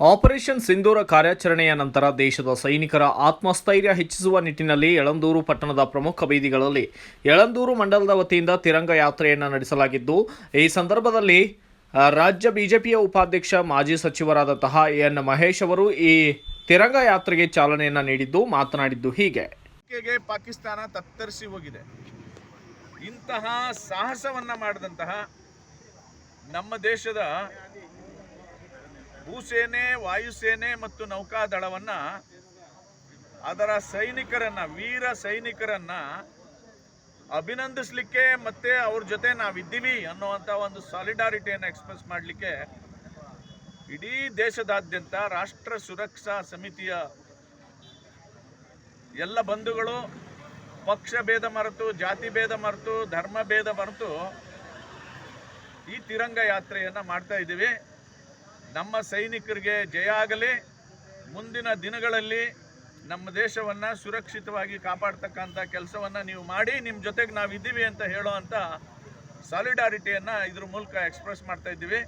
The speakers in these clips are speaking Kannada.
ಆಪರೇಷನ್ ಸಿಂಧೂರ ಕಾರ್ಯಾಚರಣೆಯ ನಂತರ ದೇಶದ ಸೈನಿಕರ ಆತ್ಮಸ್ಥೈರ್ಯ ಹೆಚ್ಚಿಸುವ ನಿಟ್ಟಿನಲ್ಲಿ ಯಳಂದೂರು ಪಟ್ಟಣದ ಪ್ರಮುಖ ಬೀದಿಗಳಲ್ಲಿ ಯಳಂದೂರು ಮಂಡಲದ ವತಿಯಿಂದ ತಿರಂಗ ಯಾತ್ರೆಯನ್ನು ನಡೆಸಲಾಗಿದ್ದು, ಈ ಸಂದರ್ಭದಲ್ಲಿ ರಾಜ್ಯ ಬಿಜೆಪಿಯ ಉಪಾಧ್ಯಕ್ಷ ಮಾಜಿ ಸಚಿವರಾದಂತಹ ಎನ್ ಮಹೇಶ್ ಅವರು ಈ ತಿರಂಗ ಯಾತ್ರೆಗೆ ಚಾಲನೆಯನ್ನು ನೀಡಿದ್ದು ಮಾತನಾಡಿದ್ದು ಹೀಗೆ. ಪಾಕಿಸ್ತಾನ ತತ್ತರಿಸಿ ಹೋಗಿದೆ. ಇಂತಹ ಸಾಹಸವನ್ನ ಮಾಡಿದಂತಹ ನಮ್ಮ ದೇಶದ ಭೂಸೇನೆ, ವಾಯುಸೇನೆ ಮತ್ತು ನೌಕಾದಳವನ್ನ, ಅದರ ಸೈನಿಕರನ್ನ, ವೀರ ಸೈನಿಕರನ್ನ ಅಭಿನಂದಿಸಲಿಕ್ಕೆ ಮತ್ತೆ ಅವ್ರ ಜೊತೆ ನಾವಿದ್ದೀವಿ ಅನ್ನುವಂಥ ಒಂದು ಸಾಲಿಡಾರಿಟಿಯನ್ನು ಎಕ್ಸ್ಪ್ರೆಸ್ ಮಾಡಲಿಕ್ಕೆ ಇಡೀ ದೇಶದಾದ್ಯಂತ ರಾಷ್ಟ್ರ ಸುರಕ್ಷಾ ಸಮಿತಿಯ ಎಲ್ಲ ಬಂಧುಗಳು ಪಕ್ಷ ಭೇದ ಮರೆತು, ಜಾತಿ ಭೇದ ಮರೆತು, ಧರ್ಮ ಭೇದ ಮರೆತು ಈ ತಿರಂಗ ಯಾತ್ರೆಯನ್ನು ಮಾಡ್ತಾ ಇದ್ದೀವಿ. ನಮ್ಮ ಸೈನಿಕರಿಗೆ ಜಯ ಆಗಲಿ. ಮುಂದಿನ ದಿನಗಳಲ್ಲಿ ನಮ್ಮ ದೇಶವನ್ನು ಸುರಕ್ಷಿತವಾಗಿ ಕಾಪಾಡ್ತಕ್ಕಂಥ ಕೆಲಸವನ್ನು ನೀವು ಮಾಡಿ, ನಿಮ್ಮ ಜೊತೆಗೆ ನಾವಿದ್ದೀವಿ ಅಂತ ಹೇಳೋವಂಥ ಸಾಲಿಡಾರಿಟಿಯನ್ನು ಇದ್ರ ಮೂಲಕ ಎಕ್ಸ್ಪ್ರೆಸ್ ಮಾಡ್ತಾ ಇದ್ದೀವಿ.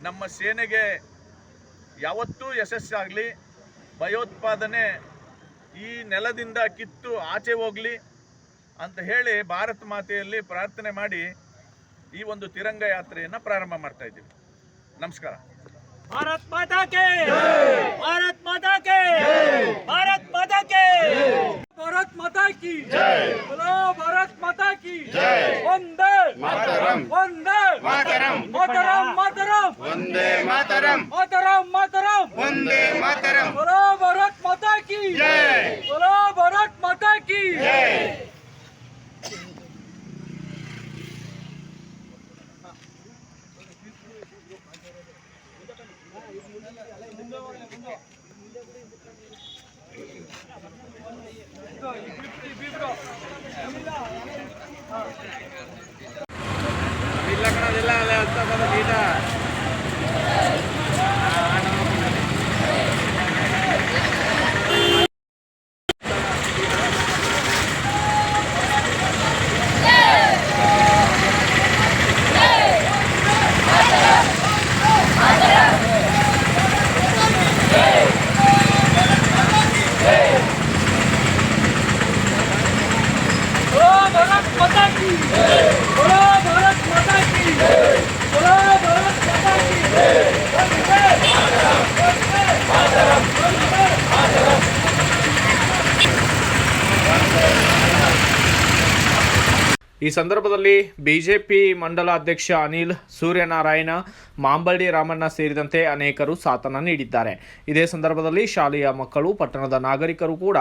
ನಮ್ಮ ಸೇನೆಗೆ ಯಾವತ್ತೂ ಯಶಸ್ಸಾಗಲಿ, ಭಯೋತ್ಪಾದನೆ ಈ ನೆಲದಿಂದ ಕಿತ್ತು ಆಚೆ ಹೋಗಲಿ ಅಂತ ಹೇಳಿ ಭಾರತ ಮಾತೆಯಲ್ಲಿ ಪ್ರಾರ್ಥನೆ ಮಾಡಿ ಈ ಒಂದು ತಿರಂಗ ಯಾತ್ರೆಯನ್ನು ಪ್ರಾರಂಭ ಮಾಡ್ತಾ ಇದ್ದೀವಿ. ನಮಸ್ಕಾರ. भारत माता के, भारत माता के, भारत माता के, भारत माता की जय, बोलो भारत माता की जय, वंदे मातरम, वंदे मातरम, मातरम मातरम, वंदे मातरम, मातरम मातरम, वंदे मातरम, बोलो भारत माता की जय, बोलो भारत माता की जय. भारत माता की जय, बोलो भारत माता की जय, बोलो भारत माता की जय, वंदे मातरम, वंदे मातरम, वंदे मातरम. ಈ ಸಂದರ್ಭದಲ್ಲಿ ಬಿಜೆಪಿ ಮಂಡಲ ಅಧ್ಯಕ್ಷ ಅನಿಲ್, ಸೂರ್ಯನಾರಾಯಣ, ಮಾಂಬಳ್ಳಿ ರಾಮಣ್ಣ ಸೇರಿದಂತೆ ಅನೇಕರು ಸಾಥನ್ನು ನೀಡಿದ್ದಾರೆ. ಇದೇ ಸಂದರ್ಭದಲ್ಲಿ ಶಾಲೆಯ ಮಕ್ಕಳು, ಪಟ್ಟಣದ ನಾಗರಿಕರು ಕೂಡ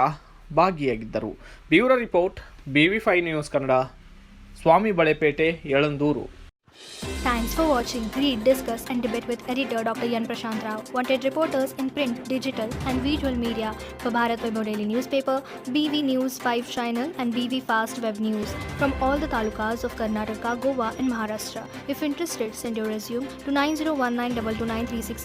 ಭಾಗಿಯಾಗಿದ್ದರು. Bureau report, BV5 news Kannada, Swamy Balepete, Yelandur. Thanks for watching Read, Discuss and Debate with editor Dr. Yan Prashant Rao. Wanted reporters in print, digital and visual media for Bharat Vaibhav Daily Newspaper, BV News 5 Channel and BV Fast Web News from all the talukas of Karnataka, Goa and Maharashtra. If interested, send your resume to 9019229369.